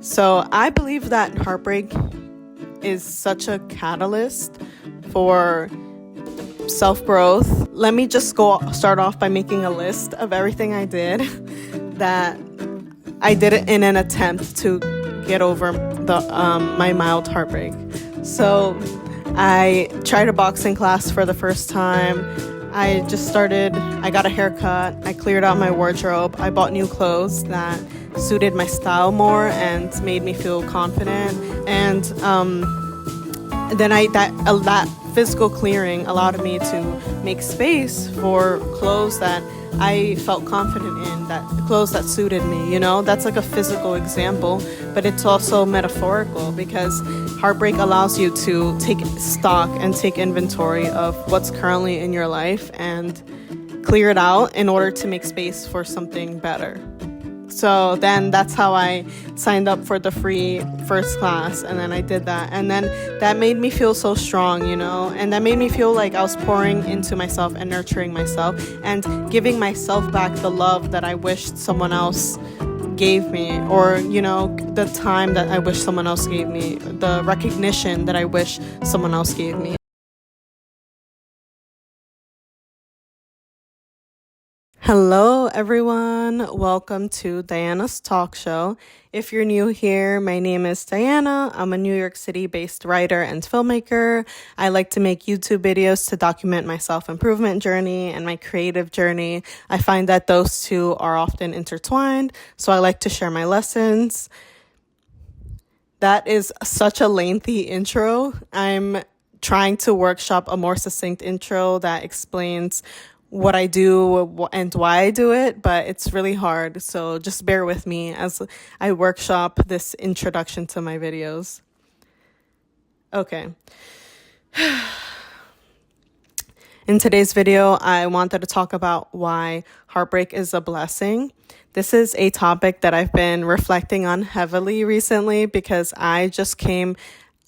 So I believe that heartbreak is such a catalyst for self-growth. Let me just start off by making a list of everything I did that I did it in an attempt to get over my mild heartbreak. So I tried a boxing class for the first time. I got a haircut, I cleared out my wardrobe, I bought new clothes that suited my style more and made me feel confident. And then that physical clearing allowed me to make space for clothes that I felt confident in, that clothes that suited me, That's like a physical example, but it's also metaphorical because heartbreak allows you to take stock and take inventory of what's currently in your life and clear it out in order to make space for something better. So then that's how I signed up for the free first class, and then I did that. And then that made me feel so strong, and that made me feel like I was pouring into myself and nurturing myself and giving myself back the love that I wished someone else gave me, or, the time that I wish someone else gave me, the recognition that I wish someone else gave me. Hello, everyone. Welcome to Dianastalkshow. If you're new here, my name is Diana. I'm a New York City-based writer and filmmaker. I like to make YouTube videos to document my self-improvement journey and my creative journey. I find that those two are often intertwined, so I like to share my lessons. That is such a lengthy intro. I'm trying to workshop a more succinct intro that explains what I do and why I do it, but it's really hard. So just bear with me as I workshop this introduction to my videos. Okay. In today's video, I wanted to talk about why heartbreak is a blessing. This is a topic that I've been reflecting on heavily recently because I just came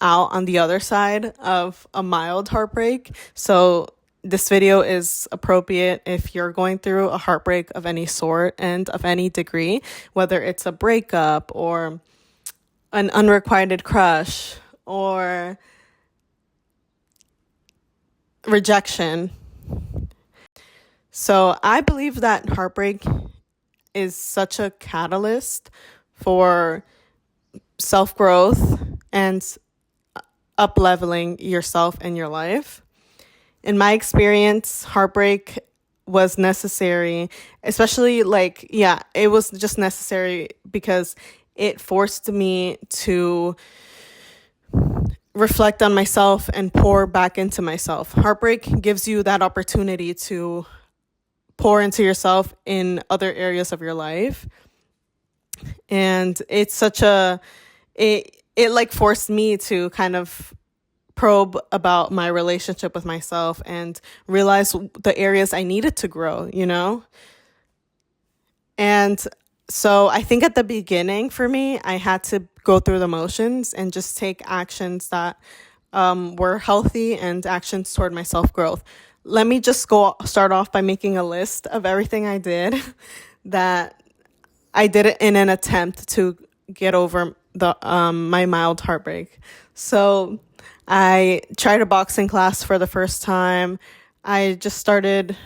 out on the other side of a mild heartbreak. So this video is appropriate if you're going through a heartbreak of any sort and of any degree, whether it's a breakup or an unrequited crush or rejection. So I believe that heartbreak is such a catalyst for self-growth and up-leveling yourself and your life. In my experience, heartbreak was necessary, especially it was just necessary because it forced me to reflect on myself and pour back into myself. Heartbreak gives you that opportunity to pour into yourself in other areas of your life. And it's it forced me to kind of probe about my relationship with myself and realize the areas I needed to grow, And so I think at the beginning for me, I had to go through the motions and just take actions that were healthy and actions toward my self-growth. Let me just start off by making a list of everything I did that I did it in an attempt to get over my mild heartbreak. So I tried a boxing class for the first time. I just started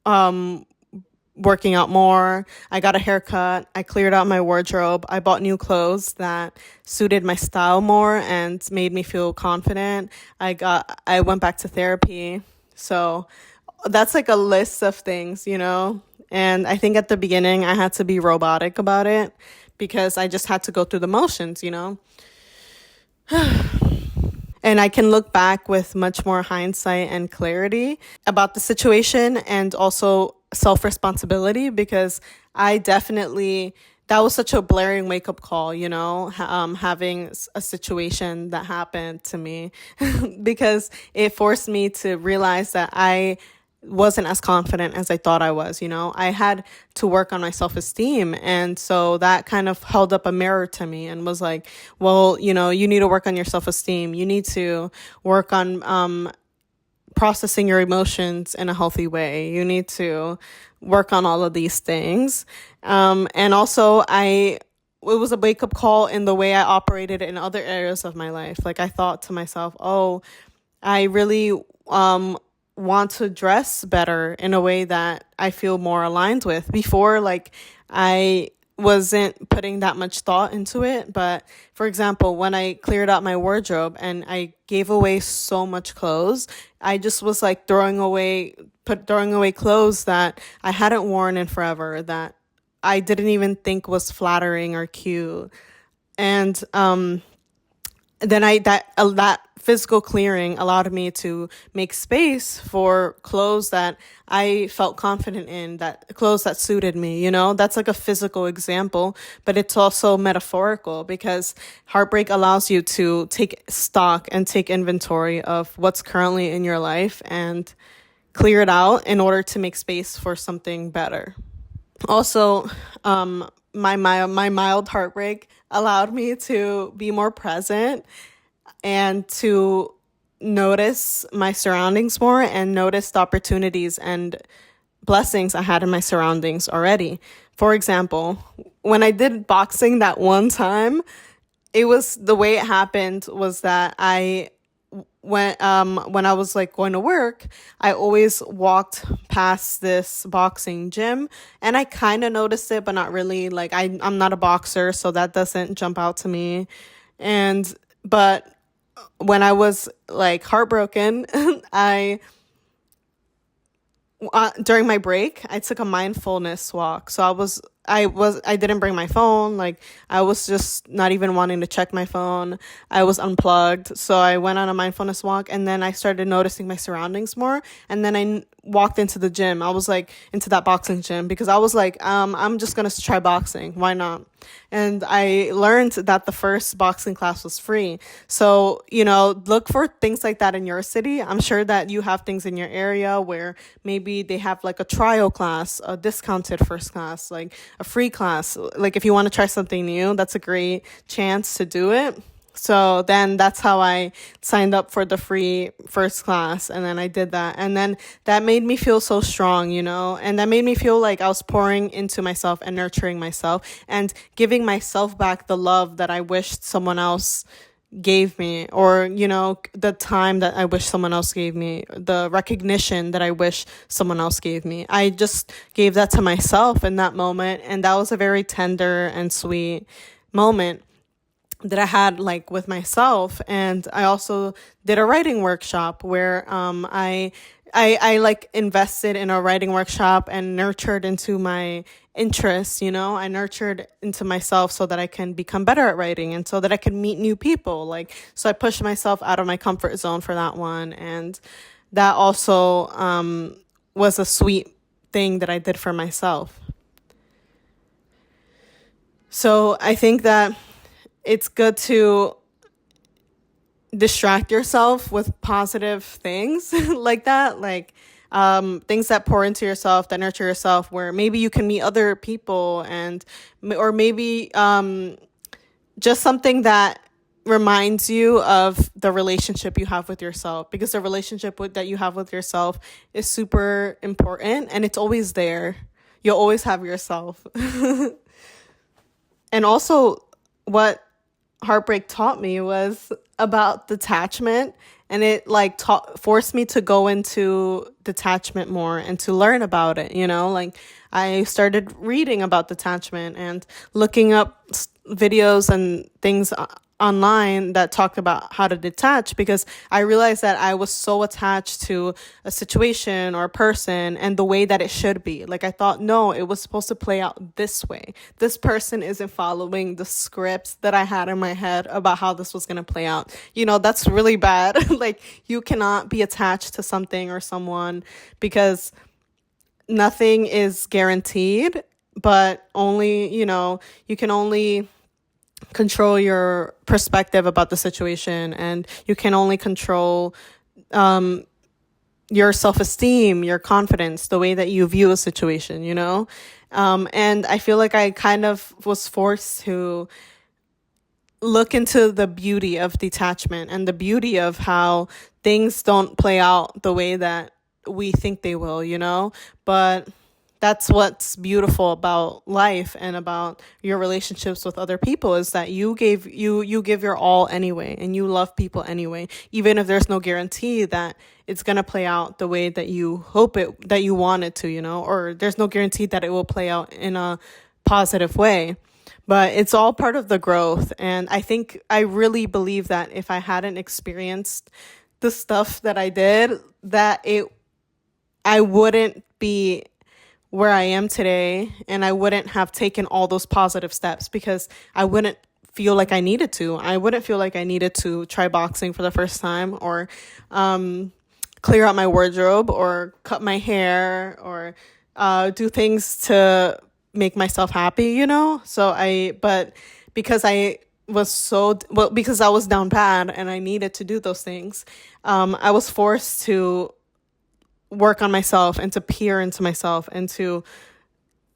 working out more. I got a haircut. I cleared out my wardrobe. I bought new clothes that suited my style more and made me feel confident. I went back to therapy. So that's like a list of things, And I think at the beginning I had to be robotic about it because I just had to go through the motions, And I can look back with much more hindsight and clarity about the situation and also self-responsibility because that was such a blaring wake-up call, having a situation that happened to me because it forced me to realize that I wasn't as confident as I thought I was, I had to work on my self-esteem. And so that kind of held up a mirror to me and was like, well, you need to work on your self-esteem. You need to work on processing your emotions in a healthy way. You need to work on all of these things. And also I was a wake up call in the way I operated in other areas of my life. Like I thought to myself, oh, I really want to dress better in a way that I feel more aligned with. Before, like, I wasn't putting that much thought into it. But for example, when I cleared out my wardrobe and I gave away so much clothes, I just was like throwing away clothes that I hadn't worn in forever, that I didn't even think was flattering or cute. And then that physical clearing allowed me to make space for clothes that I felt confident in, that clothes that suited me, you know? That's like a physical example, but it's also metaphorical, because heartbreak allows you to take stock and take inventory of what's currently in your life and clear it out in order to make space for something better. Also, my mild heartbreak allowed me to be more present and to notice my surroundings more and notice the opportunities and blessings I had in my surroundings already. For example, when I did boxing that one time, it was, the way it happened was that when I was like going to work, I always walked past this boxing gym, and I kind of noticed it, but not really. Like I'm not a boxer, so that doesn't jump out to me. But when I was like heartbroken, during my break, I took a mindfulness walk. So I didn't bring my phone. Like I was just not even wanting to check my phone. I was unplugged. So I went on a mindfulness walk, and then I started noticing my surroundings more. And then I walked into the gym. I was like into that boxing gym, because I was like, I'm just going to try boxing. Why not? And I learned that the first boxing class was free. So, look for things like that in your city. I'm sure that you have things in your area where maybe they have like a trial class, a discounted first class, like a free class. Like if you want to try something new, that's a great chance to do it. So then that's how I signed up for the free first class. And then I did that. And then that made me feel so strong, and that made me feel like I was pouring into myself and nurturing myself and giving myself back the love that I wished someone else gave me, or, the time that I wish someone else gave me, the recognition that I wish someone else gave me. I just gave that to myself in that moment. And that was a very tender and sweet moment that I had like with myself. And I also did a writing workshop where I like invested in a writing workshop and nurtured into my interests. I nurtured into myself so that I can become better at writing and so that I can meet new people. So I pushed myself out of my comfort zone for that one. And that also was a sweet thing that I did for myself. So I think that it's good to distract yourself with positive things like that, like things that pour into yourself, that nurture yourself, where maybe you can meet other people, or maybe just something that reminds you of the relationship you have with yourself, because the relationship that you have with yourself is super important, and it's always there. You'll always have yourself. And also, what heartbreak taught me was about detachment, and it forced me to go into detachment more and to learn about it. I started reading about detachment and looking up videos and things online that talked about how to detach, because I realized that I was so attached to a situation or a person and the way that it should be. Like I thought, no, it was supposed to play out this way. This person isn't following the scripts that I had in my head about how this was going to play out. That's really bad. Like you cannot be attached to something or someone, because nothing is guaranteed, but only, you can only control your perspective about the situation, and you can only control your self-esteem, your confidence, the way that you view a situation, and I feel like I kind of was forced to look into the beauty of detachment and the beauty of how things don't play out the way that we think they will, but That's what's beautiful about life and about your relationships with other people, is that you give your all anyway, and you love people anyway, even if there's no guarantee that it's going to play out the way that you hope it, that you want it to, or there's no guarantee that it will play out in a positive way. But it's all part of the growth. And I really believe that if I hadn't experienced the stuff that I did, I wouldn't be where I am today, and I wouldn't have taken all those positive steps, because I wouldn't feel like I needed to. I wouldn't feel like I needed to try boxing for the first time, or clear out my wardrobe, or cut my hair, or do things to make myself happy, but because because I was down bad and I needed to do those things, I was forced to work on myself and to peer into myself and to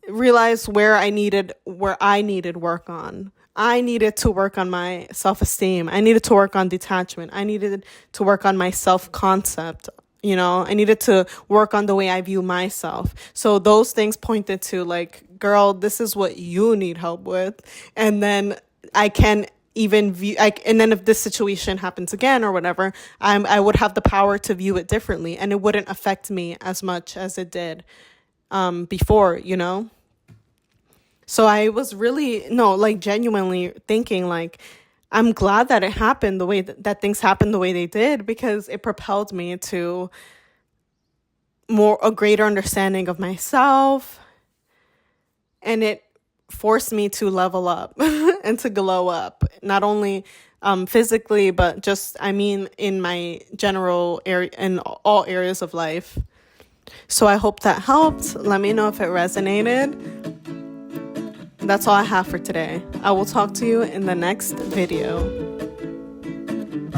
realize where I needed work on. I needed to work on my self-esteem. I needed to work on detachment. I needed to work on my self-concept. I needed to work on the way I view myself. So those things pointed to, like, girl, this is what you need help with. And then I can even view, and then if this situation happens again or whatever, I would have the power to view it differently, and it wouldn't affect me as much as it did before, So I was really, no, like, genuinely thinking, like, I'm glad that it happened the way that things happened the way they did, because it propelled me to a greater understanding of myself, and it forced me to level up and to glow up, not only physically, but just, in my general area, in all areas of life. So I hope that helped. Let me know if it resonated. That's all I have for today. I will talk to you in the next video.